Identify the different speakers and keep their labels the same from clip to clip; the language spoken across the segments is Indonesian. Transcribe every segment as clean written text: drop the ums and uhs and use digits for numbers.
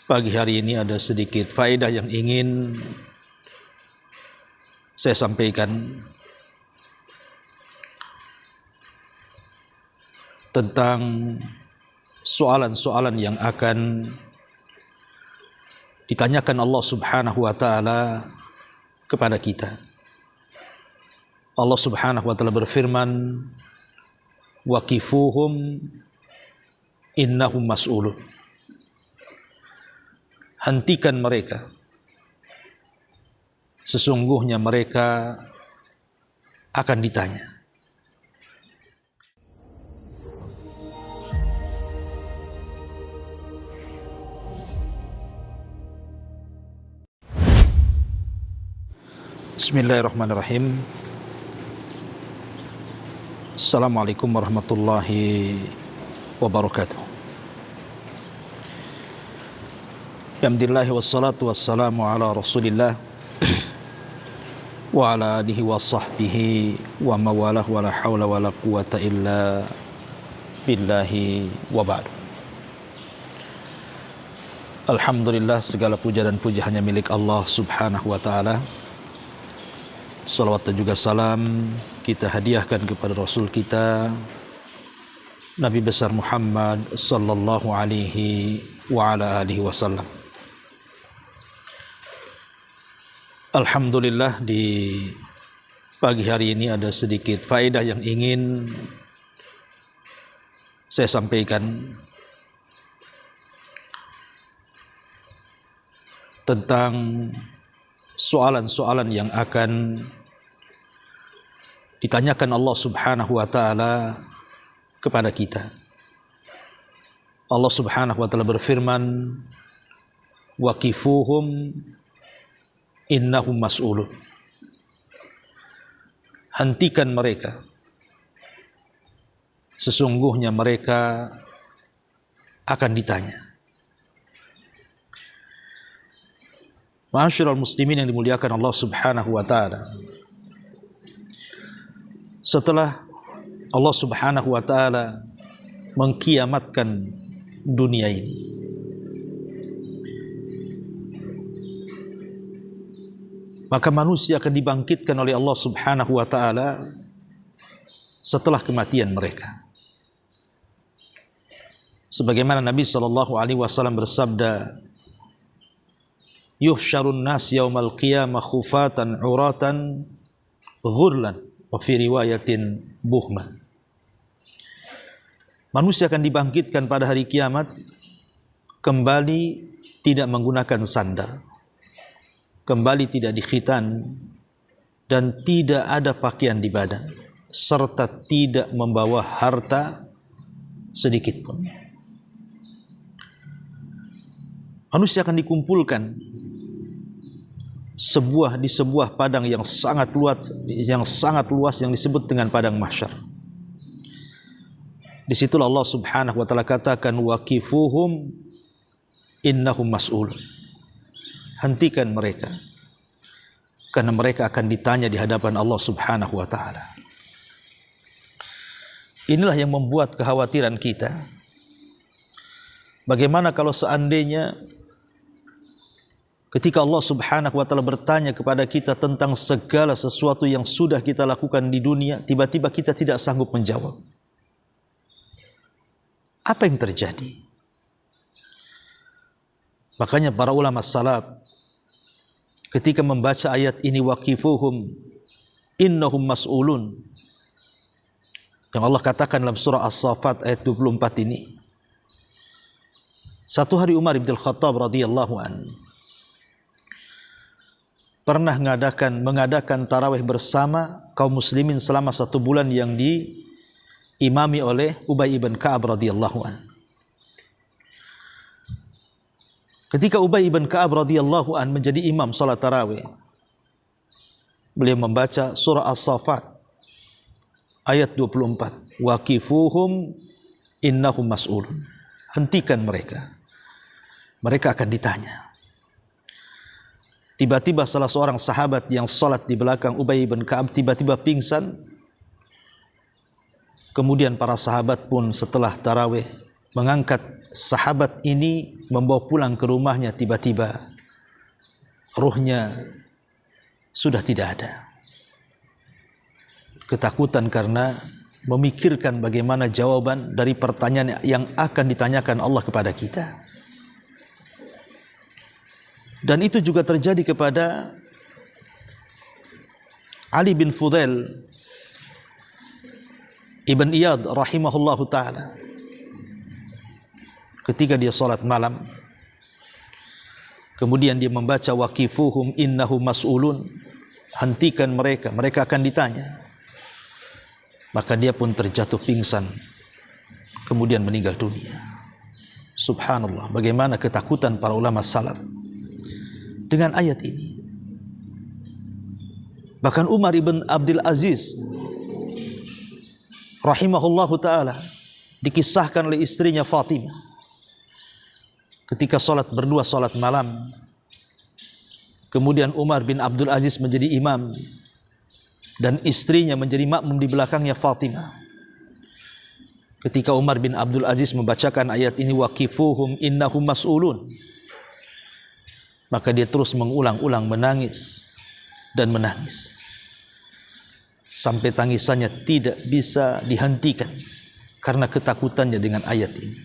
Speaker 1: Pagi hari ini ada sedikit faedah yang ingin saya sampaikan tentang soalan-soalan yang akan ditanyakan Allah Subhanahu wa taala kepada kita. Allah Subhanahu wa taala berfirman, "Waqifuhum innahum mas'ulun." Hentikan mereka, sesungguhnya mereka akan ditanya. Bismillahirrahmanirrahim. Assalamualaikum warahmatullahi wabarakatuh. Alhamdulillah wassalatu wassalamu ala Rasulillah wa ala alihi wa sahbihi wa mawalah wa la hawla wa la quwata illa billahi wa ba'du. Alhamdulillah, segala puja dan puji hanya milik Allah Subhanahu wa ta'ala. Salawat dan juga salam kita hadiahkan kepada Rasul kita Nabi besar Muhammad sallallahu alaihi wa ala alihi wasallam. Alhamdulillah, di pagi hari ini ada sedikit faedah yang ingin saya sampaikan tentang soalan-soalan yang akan ditanyakan Allah Subhanahu wa taala kepada kita. Allah Subhanahu wa taala berfirman, "Waqifuhum innahum mas'ulun." Hentikan mereka, sesungguhnya mereka akan ditanya. Ma'asyiral muslimin yang dimuliakan Allah Subhanahu wa taala. Setelah Allah Subhanahu wa taala mengkiamatkan dunia ini, maka manusia akan dibangkitkan oleh Allah Subhanahu wa taala setelah kematian mereka. Sebagaimana Nabi sallallahu alaihi wasallam bersabda, "Yuhsyarun nas yaumal qiyamah khufatan uratan ghurlan wa fi riwayatin buhman." Manusia akan dibangkitkan pada hari kiamat kembali tidak menggunakan sandal, kembali tidak dikhitan, dan tidak ada pakaian di badan, serta tidak membawa harta sedikit pun. Manusia akan dikumpulkan di sebuah padang yang sangat luas yang disebut dengan padang mahsyar. Disitulah Allah Subhanahu wa taala katakan, "Waqifuhum innahum mas'ulun." Hentikan mereka, karena mereka akan ditanya di hadapan Allah Subhanahu wa taala. Inilah yang membuat kekhawatiran kita. Bagaimana kalau seandainya ketika Allah Subhanahu wa taala bertanya kepada kita tentang segala sesuatu yang sudah kita lakukan di dunia, tiba-tiba kita tidak sanggup menjawab? Apa yang terjadi? Makanya para ulama salaf ketika membaca ayat ini, "Waqifuhum innahum mas'ulun", yang Allah katakan dalam surah As-Saffat ayat 24 ini, satu hari Umar bin Khattab radhiyallahu anhu pernah mengadakan tarawih bersama kaum muslimin selama 1 bulan yang diimami oleh Ubay ibn Ka'ab radhiyallahu anhu. Ketika Ubay ibn Ka'ab radhiyallahu anhu menjadi imam salat tarawih, beliau membaca surah As-Saffat ayat 24, "Waqifuhum innahum mas'ulun." Hentikan mereka, mereka akan ditanya. Tiba-tiba salah seorang sahabat yang salat di belakang Ubay bin Ka'ab tiba-tiba pingsan. Kemudian para sahabat pun setelah tarawih mengangkat sahabat ini, membawa pulang ke rumahnya, tiba-tiba ruhnya sudah tidak ada. Ketakutan karena memikirkan bagaimana jawaban dari pertanyaan yang akan ditanyakan Allah kepada kita. Dan itu juga terjadi kepada Ali bin Fudail Ibn Iyad rahimahullahu ta'ala. Ketika dia salat malam, kemudian dia membaca waqifuhum innahum mas'ulun, hentikan mereka, mereka akan ditanya. Maka dia pun terjatuh pingsan, kemudian meninggal dunia. Subhanallah, bagaimana ketakutan para ulama salaf dengan ayat ini. Bahkan Umar ibn Abdul Aziz rahimahullahu ta'ala dikisahkan oleh istrinya Fatimah, ketika berdua salat malam, kemudian Umar bin Abdul Aziz menjadi imam dan istrinya menjadi makmum di belakangnya Fatimah. Ketika Umar bin Abdul Aziz membacakan ayat ini, waqifuhum innahum mas'ulun, maka dia terus mengulang-ulang menangis dan menangis sampai tangisannya tidak bisa dihentikan karena ketakutannya dengan ayat ini.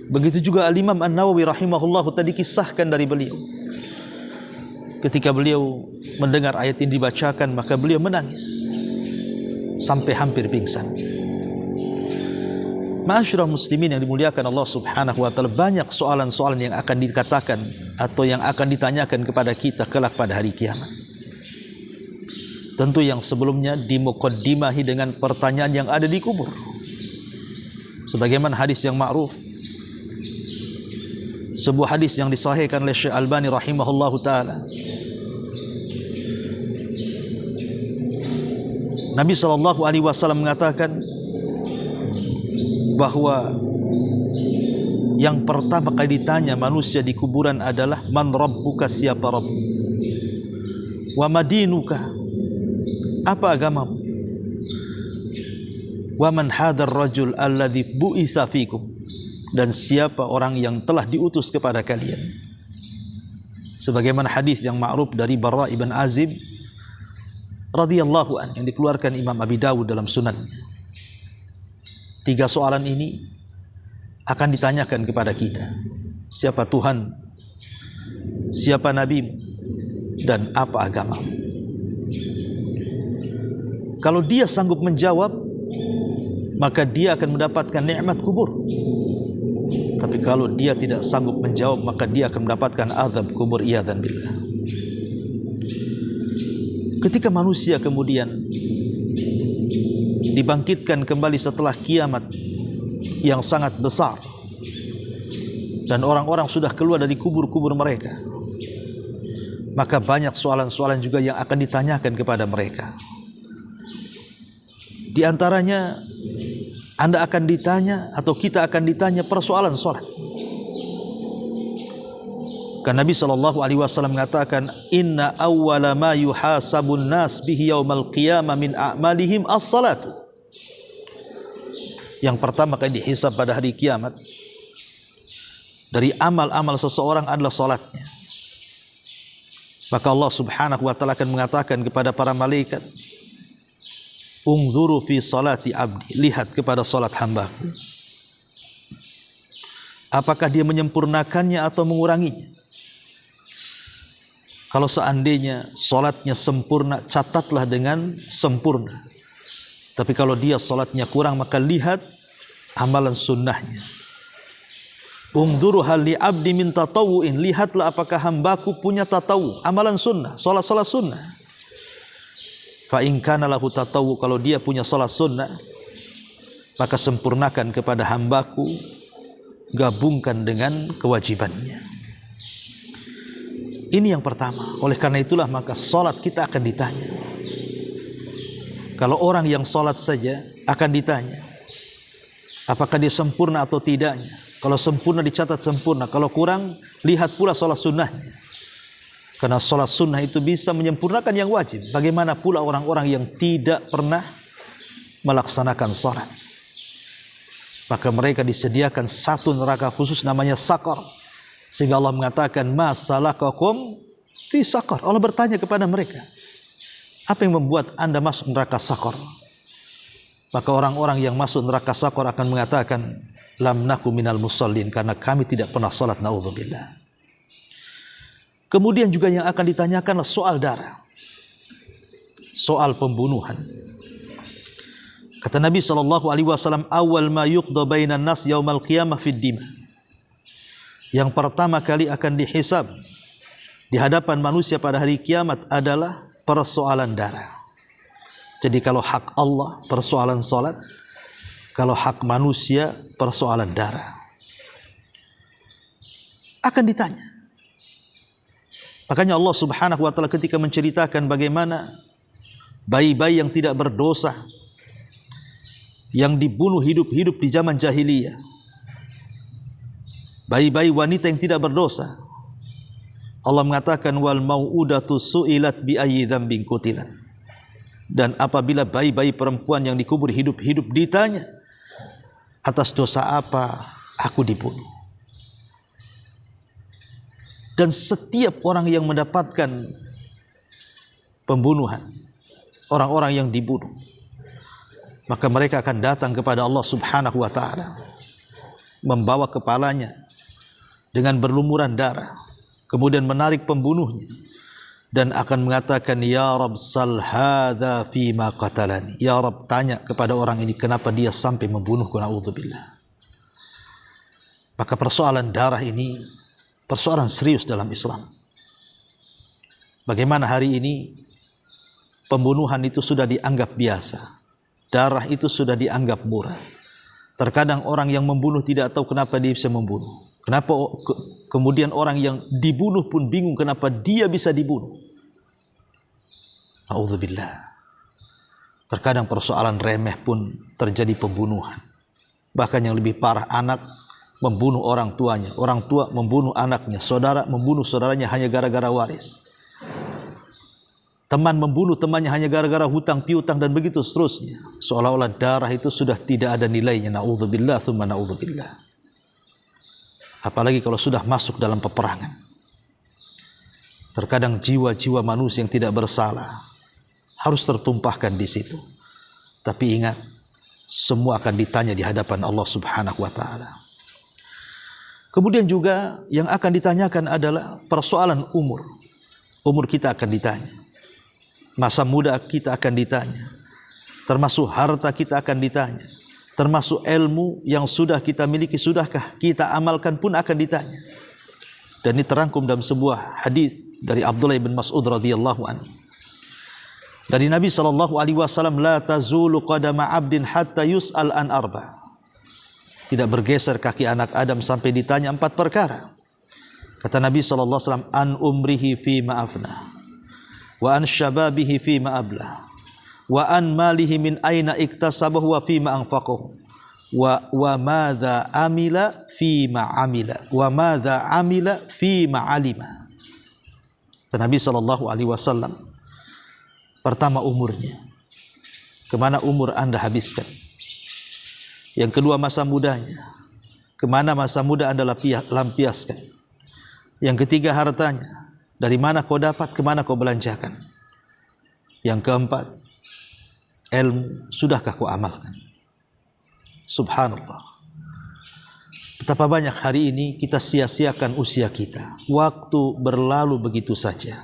Speaker 1: Begitu juga Al-Imam An-Nawawi rahimahullah tadi kisahkan dari beliau. Ketika beliau mendengar ayat ini dibacakan, maka beliau menangis sampai hampir pingsan. Ma'asyiral muslimin yang dimuliakan Allah Subhanahu wa taala, banyak soalan-soalan yang akan dikatakan atau yang akan ditanyakan kepada kita kelak pada hari kiamat. Tentu yang sebelumnya dimuqaddimahi dengan pertanyaan yang ada di kubur. Sebagaimana hadis yang ma'ruf, sebuah hadis yang disahihkan oleh Syekh Albani rahimahullahu taala. Nabi SAW mengatakan bahwa yang pertama kali ditanya manusia di kuburan adalah man rabbuka, siapa Rabb, wa madinuka, apa agamamu, wa man hadzal rajul alladzi bu'itsa fikum, dan siapa orang yang telah diutus kepada kalian. Sebagaimana hadis yang ma'ruf dari Barra ibn Azib radhiyallahu an yang dikeluarkan Imam Abi Dawud dalam sunannya. 3 soalan ini akan ditanyakan kepada kita. Siapa Tuhan, siapa nabimu, dan apa agamamu. Kalau dia sanggup menjawab, maka dia akan mendapatkan nikmat kubur. Tapi kalau dia tidak sanggup menjawab, maka dia akan mendapatkan azab kubur, iyadzan billah. Ketika manusia kemudian dibangkitkan kembali setelah kiamat yang sangat besar, dan orang-orang sudah keluar dari kubur-kubur mereka, maka banyak soalan-soalan juga yang akan ditanyakan kepada mereka. Di antaranya, Anda akan ditanya atau kita akan ditanya persoalan salat. Karena Nabi SAW mengatakan, inna awwala ma yuhasabun nas bihi yaumal qiyamah min a'malihim as-salatu. Yang pertama kali dihisab pada hari kiamat dari amal-amal seseorang adalah salatnya. Maka Allah Subhanahu wa taala akan mengatakan kepada para malaikat, ungzuru fi salati abdi, lihat kepada salat hambaku, apakah dia menyempurnakannya atau menguranginya. Kalau seandainya salatnya sempurna, catatlah dengan sempurna. Tapi kalau dia salatnya kurang, maka lihat amalan sunnahnya. Ungduru hal li abdi min tatawu'in, lihatlah apakah hambaku punya tatawu, amalan sunnah, salat-salat sunnah. Fa in kana lahu tatawu, kalau dia punya salat sunnah, maka sempurnakan kepada hambaku, gabungkan dengan kewajibannya. Ini yang pertama. Oleh karena itulah maka salat kita akan ditanya. Kalau orang yang salat saja akan ditanya apakah dia sempurna atau tidaknya. Kalau sempurna dicatat sempurna, kalau kurang lihat pula salat sunnahnya. Karena salat sunnah itu bisa menyempurnakan yang wajib. Bagaimana pula orang-orang yang tidak pernah melaksanakan salat. Maka mereka disediakan satu neraka khusus namanya Saqar. Sehingga Allah mengatakan, ma salakakum fi Saqar. Allah bertanya kepada mereka, apa yang membuat anda masuk neraka Saqar? Maka orang-orang yang masuk neraka Saqar akan mengatakan, lam naku minal musallin, karena kami tidak pernah salat, naudzubillah. Kemudian juga yang akan ditanyakan soal darah, soal pembunuhan. Kata Nabi SAW, awal ma yuqda bainan nas yaumal qiyamah fid dima. Yang pertama kali akan dihisab di hadapan manusia pada hari kiamat adalah persoalan darah. Jadi kalau hak Allah persoalan salat, kalau hak manusia persoalan darah. Akan ditanya. Makanya Allah Subhanahu wa taala ketika menceritakan bagaimana bayi-bayi yang tidak berdosa yang dibunuh hidup-hidup di zaman jahiliyah, bayi-bayi wanita yang tidak berdosa, Allah mengatakan wal mau'udatu su'ilat bi ayyi dzambin qutilat. Dan apabila bayi-bayi perempuan yang dikubur hidup-hidup ditanya, atas dosa apa aku dibunuh? Dan setiap orang yang mendapatkan pembunuhan, orang-orang yang dibunuh, maka mereka akan datang kepada Allah Subhanahu wa taala, membawa kepalanya dengan berlumuran darah, kemudian menarik pembunuhnya dan akan mengatakan, ya Rabb sal hadza fi ma qatalani. Ya Rabb, tanya kepada orang ini kenapa dia sampai membunuhku, naudzubillah. Maka persoalan darah ini persoalan serius dalam Islam. Bagaimana hari ini pembunuhan itu sudah dianggap biasa, darah itu sudah dianggap murah. Terkadang orang yang membunuh tidak tahu kenapa dia bisa membunuh. Kenapa kemudian orang yang dibunuh pun bingung kenapa dia bisa dibunuh. Na'udzubillah. Terkadang persoalan remeh pun terjadi pembunuhan. Bahkan yang lebih parah, anak membunuh orang tuanya, orang tua membunuh anaknya, saudara membunuh saudaranya hanya gara-gara waris. Teman membunuh temannya hanya gara-gara hutang piutang, dan begitu seterusnya. Seolah-olah darah itu sudah tidak ada nilainya. Na'udzubillah tsumma na'udzubillah. Apalagi kalau sudah masuk dalam peperangan. Terkadang jiwa-jiwa manusia yang tidak bersalah harus tertumpahkan di situ. Tapi ingat, semua akan ditanya di hadapan Allah Subhanahu wa taala. Kemudian juga yang akan ditanyakan adalah persoalan umur. Umur kita akan ditanya. Masa muda kita akan ditanya. Termasuk harta kita akan ditanya. Termasuk ilmu yang sudah kita miliki, sudahkah kita amalkan pun akan ditanya. Dan ini terangkum dalam sebuah hadis dari Abdullah bin Mas'ud radhiyallahu anhu. Dari Nabi SAW, la tazulu qadama abdin hatta yus'al an arba. Tidak bergeser kaki anak Adam sampai ditanya 4 perkara. Kata Nabi SAW, an umrihi fi ma'afna, wa an syababihi fi ma'ablah, wa an malihi min aina iktasabahu wa fima anfaqahu, wa madza amila fima amila, wa madza amila fima alima. Nabi SAW, pertama umurnya, kemana umur anda habiskan. Yang kedua masa mudanya, kemana masa muda anda lampiaskan. Yang ketiga hartanya, dari mana kau dapat, kemana kau belanjakan. Yang keempat, ilmu, sudahkah kau amalkan? Subhanallah. Betapa banyak hari ini kita sia-siakan usia kita. Waktu berlalu begitu saja.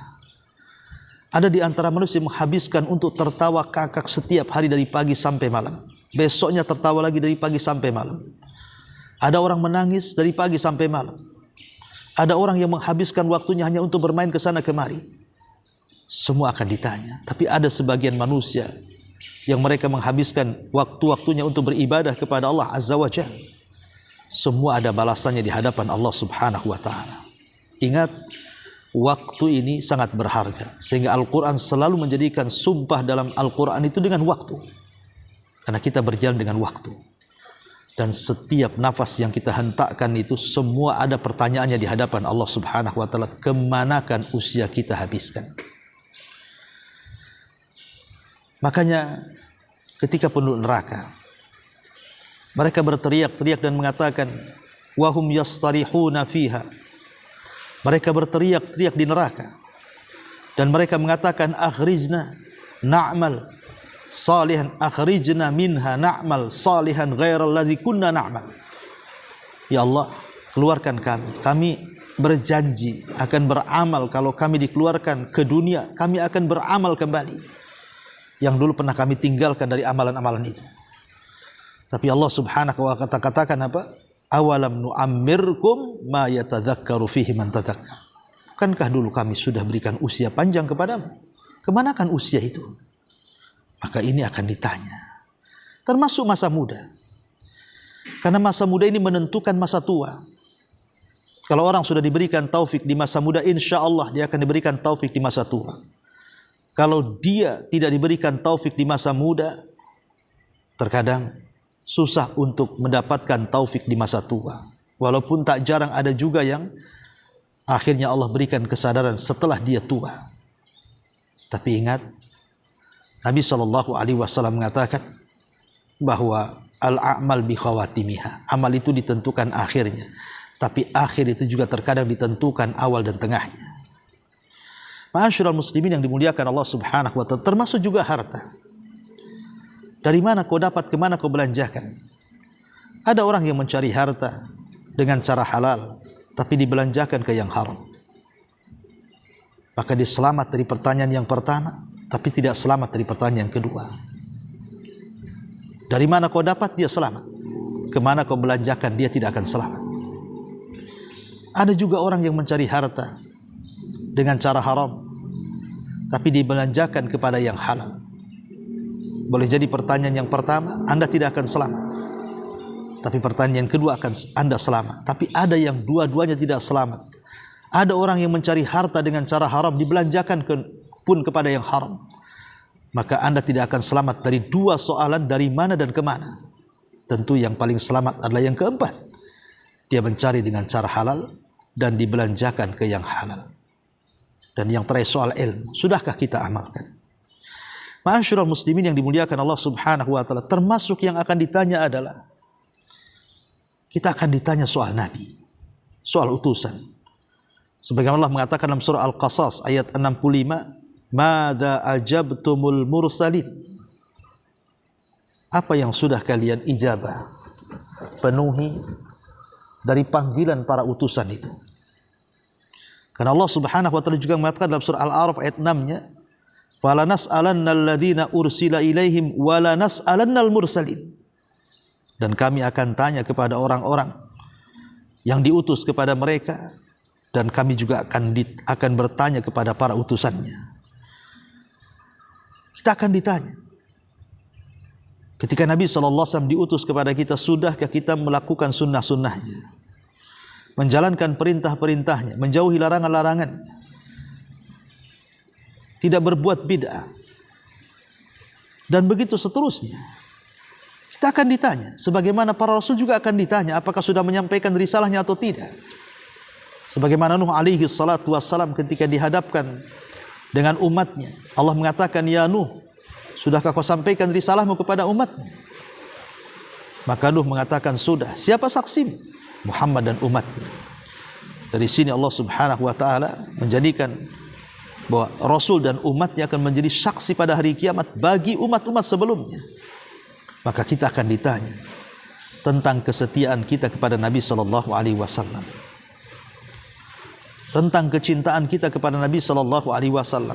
Speaker 1: Ada di antara manusia yang menghabiskan untuk tertawa kakak setiap hari dari pagi sampai malam. Besoknya tertawa lagi dari pagi sampai malam. Ada orang menangis dari pagi sampai malam. Ada orang yang menghabiskan waktunya hanya untuk bermain ke sana kemari. Semua akan ditanya. Tapi ada sebagian manusia yang mereka menghabiskan waktu-waktunya untuk beribadah kepada Allah Azza wa Jalla. Semua ada balasannya di hadapan Allah Subhanahu wa taala. Ingat, waktu ini sangat berharga, sehingga Al-Quran selalu menjadikan sumpah dalam Al-Quran itu dengan waktu. Karena kita berjalan dengan waktu. Dan setiap nafas yang kita hentakkan itu semua ada pertanyaannya di hadapan Allah Subhanahu wa taala. Kemanakan usia kita habiskan? Makanya ketika penduduk neraka Mereka berteriak-teriak dan mengatakan, wahum yastarihuna fiha. Mereka berteriak-teriak di neraka dan mereka mengatakan, akhrijna na'mal salihan, akhrijna minha na'mal salihan ghairal ladzi kunna na'mal. Ya Allah, keluarkan kami. Kami berjanji akan beramal. Kalau kami dikeluarkan ke dunia, kami akan beramal kembali yang dulu pernah kami tinggalkan dari amalan-amalan itu. Tapi Allah subhanahu wa ta'ala katakan apa? Awalam nu'ammirkum ma yatadzakkaru fihi man tadzakkar. Bukankah dulu kami sudah berikan usia panjang kepadamu? Kemanakan usia itu? Maka ini akan ditanya. Termasuk masa muda. Karena masa muda ini menentukan masa tua. Kalau orang sudah diberikan taufik di masa muda, insya Allah dia akan diberikan taufik di masa tua. Kalau dia tidak diberikan taufik di masa muda, terkadang susah untuk mendapatkan taufik di masa tua. Walaupun tak jarang ada juga yang akhirnya Allah berikan kesadaran setelah dia tua. Tapi ingat, Nabi SAW mengatakan bahwa al-a'mal bi khawatimiha. Amal itu ditentukan akhirnya. Tapi akhir itu juga terkadang ditentukan awal dan tengahnya. Ma'asyiral muslimin yang dimuliakan Allah subhanahu wa ta'ala, termasuk juga harta. Dari mana kau dapat, kemana kau belanjakan? Ada orang yang mencari harta dengan cara halal, tapi dibelanjakan ke yang haram. Maka dia selamat dari pertanyaan yang pertama, tapi tidak selamat dari pertanyaan yang kedua. Dari mana kau dapat, dia selamat. Kemana kau belanjakan, dia tidak akan selamat. Ada juga orang yang mencari harta dengan cara haram, tapi dibelanjakan kepada yang halal. Boleh jadi pertanyaan yang pertama, Anda tidak akan selamat. Tapi pertanyaan yang kedua akan Anda selamat. Tapi ada yang dua-duanya tidak selamat. Ada orang yang mencari harta dengan cara haram, dibelanjakan pun kepada yang haram. Maka Anda tidak akan selamat dari dua soalan, dari mana dan kemana. Tentu yang paling selamat adalah yang keempat. Dia mencari dengan cara halal dan dibelanjakan ke yang halal. Dan yang terakhir soal ilmu, sudahkah kita amalkan? Ma'asyiral muslimin yang dimuliakan Allah subhanahu wa ta'ala, termasuk yang akan ditanya adalah, kita akan ditanya soal Nabi, soal utusan. Sebagaimana Allah mengatakan dalam surah Al-Qasas ayat 65, Mada ajabtumul mursalin. Apa yang sudah kalian ijabah, penuhi dari panggilan para utusan itu? Karena Allah subhanahu wa ta'ala juga mengatakan dalam surah Al-A'raf ayat 6-nya, Fala nas'alannal ladzina ursila ilaihim wala nas'alannal mursalin. Dan kami akan tanya kepada orang-orang yang diutus kepada mereka, dan kami juga akan bertanya kepada para utusannya. Kita akan ditanya. Ketika Nabi SAW diutus kepada kita, sudahkah kita melakukan sunnah-sunnahnya, menjalankan perintah-perintahnya, menjauhi larangan-larangannya, tidak berbuat bid'ah, dan begitu seterusnya. Kita akan ditanya, sebagaimana para rasul juga akan ditanya, apakah sudah menyampaikan risalahnya atau tidak. Sebagaimana Nuh alaihi salatu wassalam ketika dihadapkan dengan umatnya, Allah mengatakan, ya Nuh, sudahkah kau sampaikan risalahmu kepada umatmu? Maka Nuh mengatakan, sudah. Siapa saksimu? Muhammad dan umatnya. Dari sini Allah subhanahu wa ta'ala menjadikan bahwa Rasul dan umatnya akan menjadi saksi pada hari kiamat bagi umat-umat sebelumnya. Maka kita akan ditanya tentang kesetiaan kita kepada Nabi SAW, tentang kecintaan kita kepada Nabi SAW.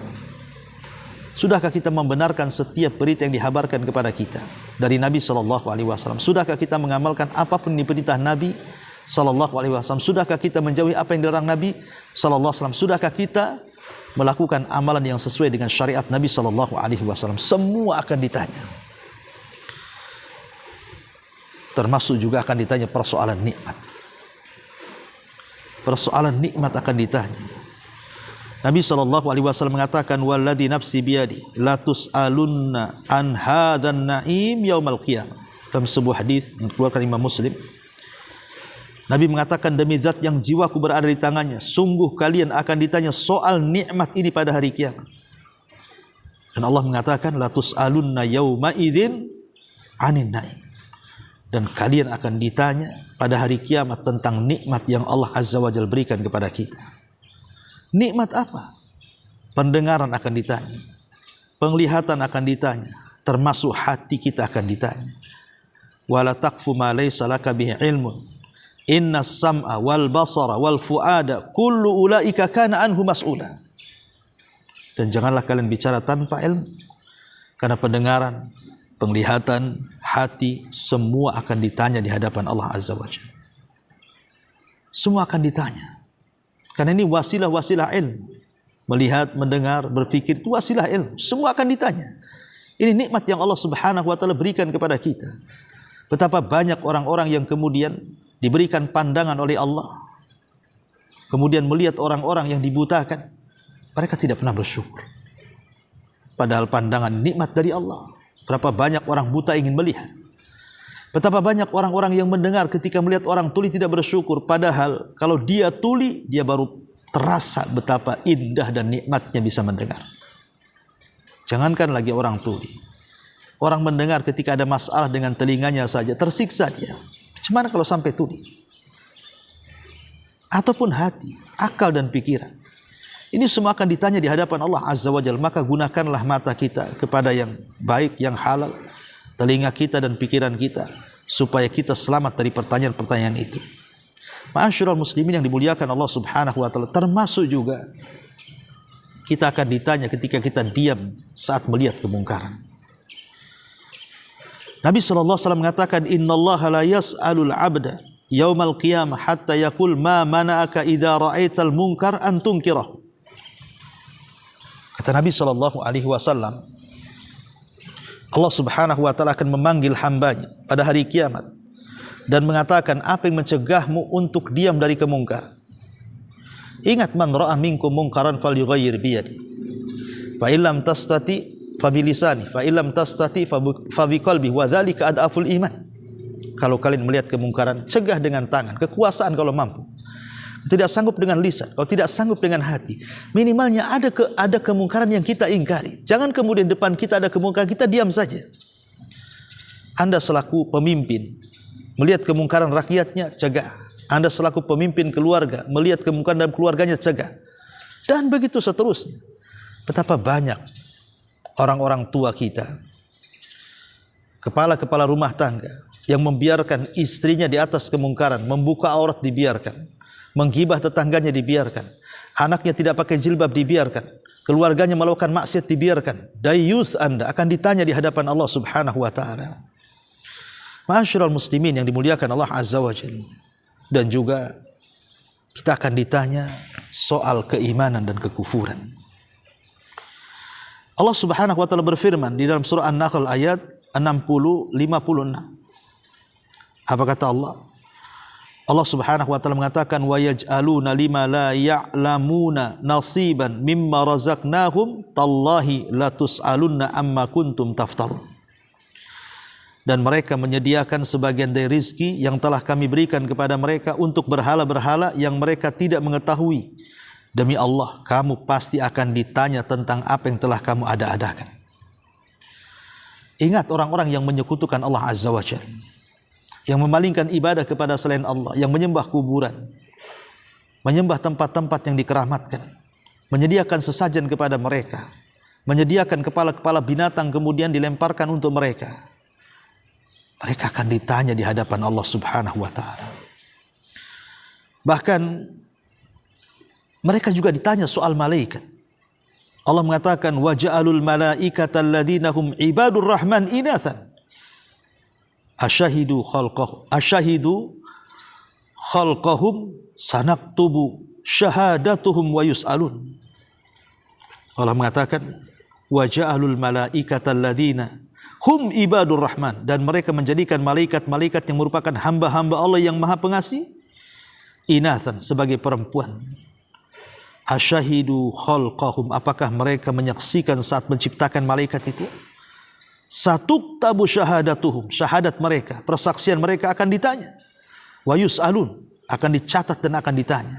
Speaker 1: Sudahkah kita membenarkan setiap berita yang dihabarkan kepada kita dari Nabi SAW? Sudahkah kita mengamalkan apapun yang diperintah Nabi SAW? Sudahkah kita menjauhi apa yang dilarang Nabi SAW? Sudahkah kita melakukan amalan yang sesuai dengan syariat Nabi SAW? Semua akan ditanya. Termasuk juga akan ditanya persoalan nikmat. Persoalan nikmat akan ditanya. Nabi SAW mengatakan, walladzi nafsi biyadi la tus'alunna an hadzan na'im yaumal qiyamah. Dalam sebuah hadis yang dikeluarkan Imam Muslim, Nabi mengatakan, demi zat yang jiwaku berada di tangannya, sungguh kalian akan ditanya soal nikmat ini pada hari kiamat. Dan Allah mengatakan, la tus'alunna yauma idzin 'anin na'im. dan kalian akan ditanya pada hari kiamat tentang nikmat yang Allah Azza wa Jalla berikan kepada kita. Nikmat apa? Pendengaran akan ditanya, penglihatan akan ditanya, termasuk hati kita akan ditanya. Wala taqfu ma laysa laka bihi ilmun innas sam'a wal basara wal fuada kullu ulaika kana anhu mas'ula. Dan janganlah kalian bicara tanpa ilmu, karena pendengaran, penglihatan, hati semua akan ditanya di hadapan Allah Azza wa Jalla. Semua akan ditanya, karena ini wasilah-wasilah ilmu. Melihat, mendengar, berpikir itu wasilah ilmu. Semua akan ditanya. Ini nikmat yang Allah Subhanahu wa Ta'ala berikan kepada kita. Betapa banyak orang-orang yang kemudian diberikan pandangan oleh Allah, kemudian melihat orang-orang yang dibutakan, mereka tidak pernah bersyukur. Padahal pandangan nikmat dari Allah. Berapa banyak orang buta ingin melihat. Betapa banyak orang-orang yang mendengar ketika melihat orang tuli tidak bersyukur. Padahal kalau dia tuli, dia baru terasa betapa indah dan nikmatnya bisa mendengar. Jangankan lagi orang tuli. Orang mendengar ketika ada masalah dengan telinganya saja tersiksa dia. Bagaimana kalau sampai tuli? Ataupun hati, akal dan pikiran. Ini semua akan ditanya di hadapan Allah Azza wa Jalla. Maka gunakanlah mata kita kepada yang baik, yang halal, telinga kita dan pikiran kita, supaya kita selamat dari pertanyaan-pertanyaan itu. Ma'asyiral muslimin yang dimuliakan Allah Subhanahu wa Ta'ala, termasuk juga kita akan ditanya ketika kita diam saat melihat kemungkaran. Nabi SAW mengatakan, innallaha la yas'alul abda yaumal qiyamah hatta yaqul ma mana'aka idza ra'aital munkar an tunkirah. Kata Nabi SAW, Allah Subhanahu wa Ta'ala akan memanggil hambanya pada hari kiamat dan mengatakan, apa yang mencegahmu untuk diam dari kemungkaran? Ingat, man ra'a minkum mungkaran falyughayyir biyadi, fa illam tastati fa bilisani, fa illam tastati fa biqalbi, wa dzalika adaful iman. Kalau kalian melihat kemungkaran, cegah dengan tangan, kekuasaan kalau mampu. Tidak sanggup dengan lisan, kalau tidak sanggup dengan hati, minimalnya ada kemungkaran yang kita ingkari. Jangan kemudian depan kita ada kemungkaran, kita diam saja. Anda selaku pemimpin melihat kemungkaran rakyatnya, cegah. Anda selaku pemimpin keluarga melihat kemungkaran dalam keluarganya, cegah. Dan begitu seterusnya. Betapa banyak orang-orang tua kita, kepala-kepala rumah tangga, yang membiarkan istrinya di atas kemungkaran, membuka aurat dibiarkan, menggibah tetangganya dibiarkan, anaknya tidak pakai jilbab dibiarkan, keluarganya melakukan maksiat dibiarkan. Dayyus Anda akan ditanya di hadapan Allah Subhanahu wa Ta'ala. Ma'asyiral muslimin yang dimuliakan Allah Azza wa Jalla. Dan juga kita akan ditanya soal keimanan dan kekufuran. Allah Subhanahu wa Ta'ala berfirman di dalam surah An-Nahl ayat 60-56. Apa kata Allah? Allah Subhanahu wa Ta'ala mengatakan, wa yaj'aluna lima la ya'lamuna nasiban mimma razaqnahum tallahi latus'alunna amma kuntum taftarun. Dan mereka menyediakan sebagian dari rizki yang telah kami berikan kepada mereka untuk berhala-berhala yang mereka tidak mengetahui. Demi Allah, kamu pasti akan ditanya tentang apa yang telah kamu ada-adakan. Ingat orang-orang yang menyekutukan Allah Azza wa Jalla, yang memalingkan ibadah kepada selain Allah, yang menyembah kuburan, menyembah tempat-tempat yang dikeramatkan, menyediakan sesajen kepada mereka, menyediakan kepala-kepala binatang kemudian dilemparkan untuk mereka. Mereka akan ditanya di hadapan Allah Subhanahu wa Ta'ala. Bahkan mereka juga ditanya soal malaikat. Allah mengatakan, wa ja'alul malaikata alladhina hum ibadur rahman inathan asyahidu khalqahum sanaktubu syahadatuhum wa yus'alun. Allah mengatakan, wa ja'alul malaikata alladhina hum ibadur rahman, dan mereka menjadikan malaikat-malaikat yang merupakan hamba-hamba Allah yang maha pengasih, inathan, sebagai perempuan. Asyahidu khalqahum, apakah mereka menyaksikan saat menciptakan malaikat itu? Satuktabu syahadatuhum, syahadat mereka, persaksian mereka akan ditanya. Wa yus'alun, akan dicatat dan akan ditanya.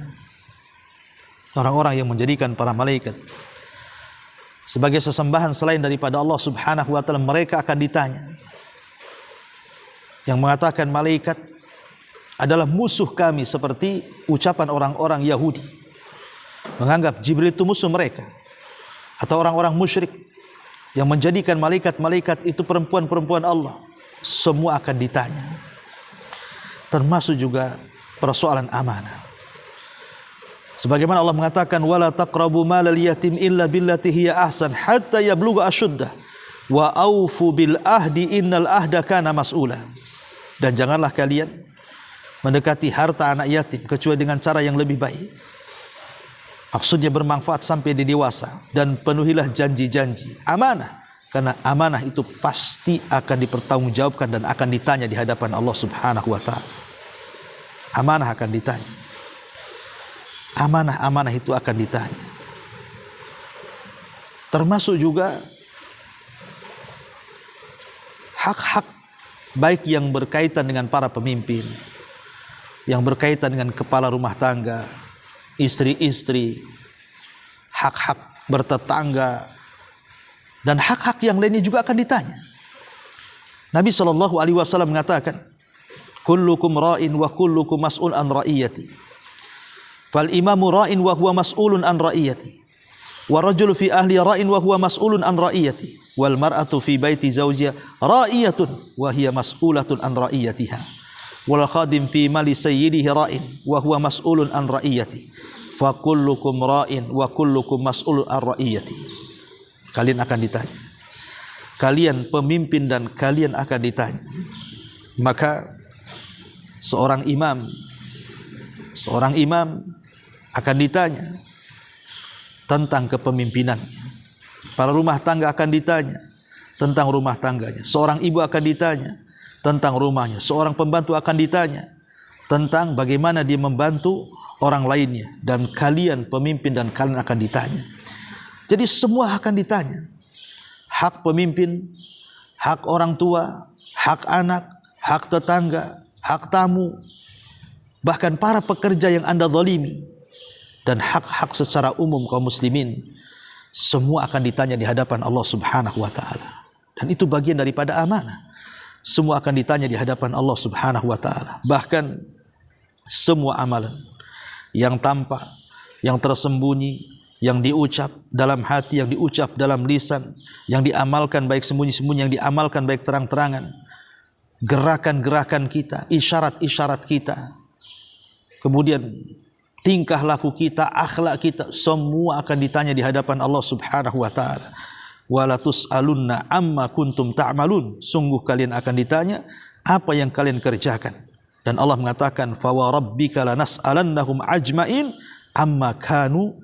Speaker 1: Orang-orang yang menjadikan para malaikat sebagai sesembahan selain daripada Allah Subhanahu wa Ta'ala, mereka akan ditanya. yang mengatakan malaikat adalah musuh kami, seperti ucapan orang-orang Yahudi menganggap Jibril itu musuh mereka, atau orang-orang musyrik yang menjadikan malaikat-malaikat itu perempuan-perempuan Allah. Semua akan ditanya, termasuk juga persoalan amanah. Sebagaimana Allah mengatakan, wala taqrabu malal yatim illa billati hiya ahsan hatta yablugha ashuddah wa aufu bil ahdi innal ahda kana mas'ula. Dan janganlah kalian mendekati harta anak yatim kecuali dengan cara yang lebih baik. Maksudnya bermanfaat sampai dia dewasa, dan penuhilah janji-janji amanah, karena amanah itu pasti akan dipertanggungjawabkan dan akan ditanya di hadapan Allah Subhanahu wa taala. Amanah akan ditanya. Amanah-amanah itu akan ditanya. Termasuk juga hak-hak baik yang berkaitan dengan para pemimpin, yang berkaitan dengan kepala rumah tangga, istri-istri, hak-hak bertetangga, dan hak-hak yang lainnya juga akan ditanya. Nabi SAW mengatakan, kullukum ra'in wa kullukum mas'ul an ra'iyati. Fal imamu ra'in wa huwa mas'ulun an ra'iyati. Wa rajulu fi ahli ra'in wa huwa mas'ulun an ra'iyati. Wal mar'atu fi baiti zawjiha ra'iyatun wa hiya mas'ulatun an ra'iyatiha. Wal khadim fi mali sayyidihi ra'in wa huwa mas'ulun an ra'iyati. Fa kullukum ra'in wa kullukum mas'ulun an ra'iyati. Kalian akan ditanya. Kalian pemimpin dan kalian akan ditanya. Maka seorang imam akan ditanya tentang kepemimpinannya. Para rumah tangga akan ditanya tentang rumah tangganya. Seorang ibu akan ditanya tentang rumahnya. Seorang pembantu akan ditanya tentang bagaimana dia membantu orang lainnya. Dan kalian pemimpin dan kalian akan ditanya. Jadi semua akan ditanya. Hak pemimpin, hak orang tua, hak anak, hak tetangga, hak tamu, bahkan para pekerja yang Anda zalimi, dan hak-hak secara umum kaum muslimin, semua akan ditanya di hadapan Allah Subhanahu wa taala. Dan itu bagian daripada amanah. Semua akan ditanya di hadapan Allah Subhanahu wa taala. Bahkan semua amalan yang tampak, yang tersembunyi, yang diucap dalam hati, yang diucap dalam lisan, yang diamalkan baik sembunyi-sembunyi, yang diamalkan baik terang-terangan, gerakan-gerakan kita, isyarat-isyarat kita, kemudian tingkah laku kita, akhlak kita, semua akan ditanya di hadapan Allah Subhanahu wa taala. Wala tus'alunna amma kuntum ta'malun. Sungguh kalian akan ditanya apa yang kalian kerjakan. Dan Allah mengatakan, fa wa rabbika lanas'alannahum ajmain amma kanu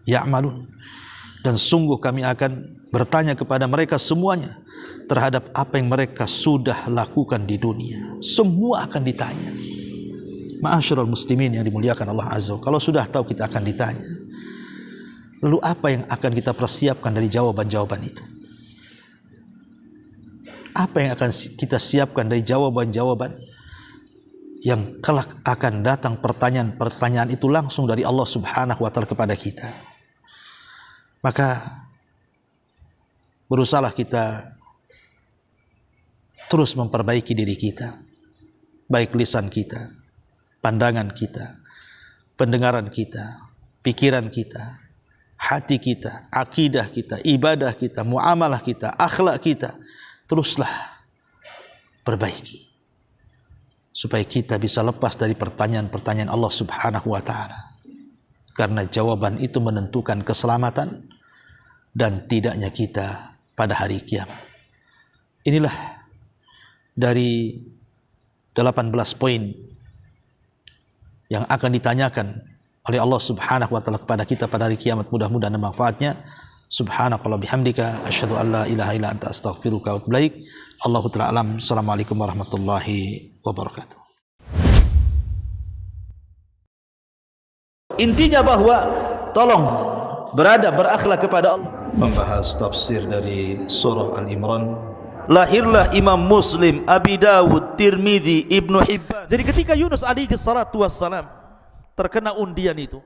Speaker 1: ya'malun. Dan sungguh kami akan bertanya kepada mereka semuanya terhadap apa yang mereka sudah lakukan di dunia. Semua akan ditanya. Ma'asyiral muslimin yang dimuliakan Allah Azza wa Jalla, kalau sudah tahu kita akan ditanya, lalu apa yang akan kita persiapkan dari jawaban-jawaban itu? Apa yang akan kita siapkan dari jawaban-jawaban yang kelak akan datang? Pertanyaan-pertanyaan itu langsung dari Allah Subhanahu wa taala kepada kita. Maka berusahalah kita terus memperbaiki diri kita, baik lisan kita, pandangan kita, pendengaran kita, pikiran kita, hati kita, akidah kita, ibadah kita, muamalah kita, akhlak kita, teruslah perbaiki supaya kita bisa lepas dari pertanyaan-pertanyaan Allah Subhanahu wa taala. Karena jawaban itu menentukan keselamatan dan tidaknya kita pada hari kiamat. Inilah dari 18 poin yang akan ditanyakan oleh Allah Subhanahu wa taala kepada kita pada hari kiamat. Mudah-mudahan manfaatnya. Subhanakallah bihamdika asyhadu an la ilaha illa anta astaghfiruka wa atubu ilaik. Allahu ta'ala alam. Assalamualaikum warahmatullahi wabarakatuh. Intinya bahwa tolong berakhlak kepada Allah. Membahas tafsir dari surah Al-Imran. Lahirlah Imam Muslim, Abi Dawud, Tirmidzi, Ibnu Hibban. Jadi ketika Yunus alaihi salatu wassalam terkena undian itu,